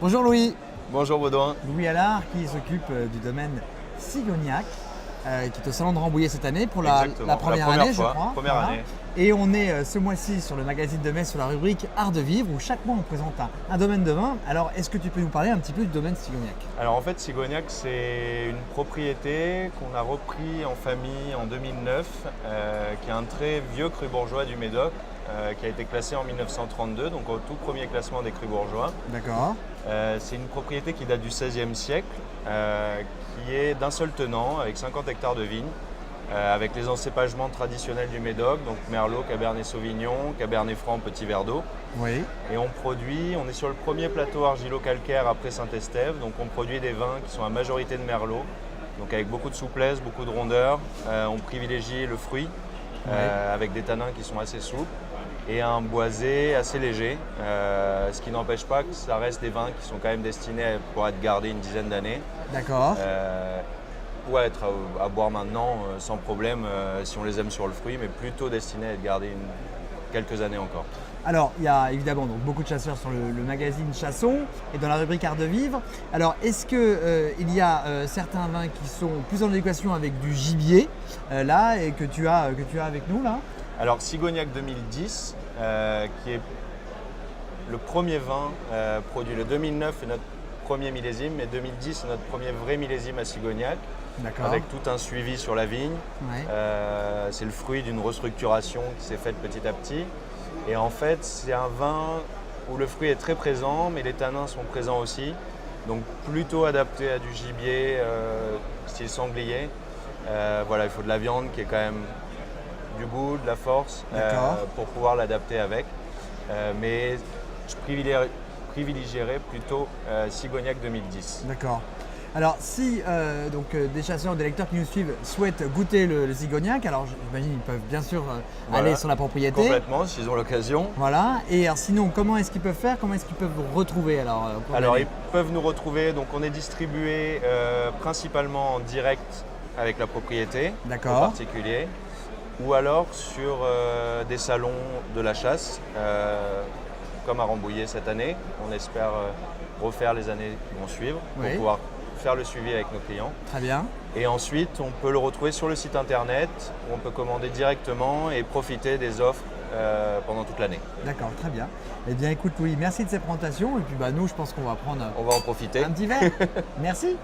Bonjour Louis. Bonjour Baudouin. Louis Allard qui s'occupe du domaine Sigognac, qui est au Salon de Rambouillet cette année pour la première année, je crois. Première année. Et on est ce mois-ci sur le magazine de Metz sur la rubrique Art de vivre où chaque mois on présente un domaine de vin. Alors est-ce que tu peux nous parler un petit peu du domaine Sigognac? Alors en fait Sigognac c'est une propriété qu'on a repris en famille en 2009 qui est un très vieux cru bourgeois du Médoc qui a été classé en 1932, donc au tout premier classement des crus bourgeois. D'accord. C'est une propriété qui date du XVIe siècle, qui est d'un seul tenant avec 50 hectares de vignes. Avec les encépagements traditionnels du Médoc, donc Merlot, Cabernet Sauvignon, Cabernet Franc, Petit Verdot. Oui. Et on est sur le premier plateau argilo-calcaire après Saint-Estève, donc on produit des vins qui sont à majorité de Merlot, donc avec beaucoup de souplesse, beaucoup de rondeur. On privilégie le fruit, avec des tanins qui sont assez souples, et un boisé assez léger, ce qui n'empêche pas que ça reste des vins qui sont quand même destinés pour être gardés une dizaine d'années. D'accord. Ou à être à boire maintenant sans problème si on les aime sur le fruit, mais plutôt destinés à être gardés quelques années encore. Alors, il y a évidemment donc, beaucoup de chasseurs sur le magazine Chasson et dans la rubrique Art de vivre. Alors, est-ce qu'il y a certains vins qui sont plus en adéquation avec du gibier, là, et que tu as avec nous, là? Alors, Sigognac 2010, qui est le premier vin produit. Le 2009 est notre premier millésime, mais 2010 est notre premier vrai millésime à Sigognac. D'accord. Avec tout un suivi sur la vigne. Ouais. C'est le fruit d'une restructuration qui s'est faite petit à petit. Et en fait, c'est un vin où le fruit est très présent, mais les tanins sont présents aussi. Donc plutôt adapté à du gibier, style sanglier. Voilà, il faut de la viande qui est quand même du goût, de la force, pour pouvoir l'adapter avec. Mais je privilégierais plutôt Sigognac 2010. D'accord. Alors, si des chasseurs ou des lecteurs qui nous suivent souhaitent goûter le Sigognac, alors j'imagine qu'ils peuvent bien sûr aller sur la propriété. Complètement, s'ils ont l'occasion. Voilà. Et alors, sinon, comment est-ce qu'ils peuvent faire? Comment est-ce qu'ils peuvent vous retrouver? Alors, ils peuvent nous retrouver. Donc, on est distribué principalement en direct avec la propriété, en particulier, ou alors sur des salons de la chasse, comme à Rambouillet cette année. On espère refaire les années qui vont suivre pour pouvoir faire le suivi avec nos clients. Très bien. Et ensuite, on peut le retrouver sur le site internet où on peut commander directement et profiter des offres pendant toute l'année. D'accord, très bien. Eh bien, écoute Louis, merci de cette présentation. Et puis nous, je pense qu'on va prendre On va en profiter. un petit verre. Merci.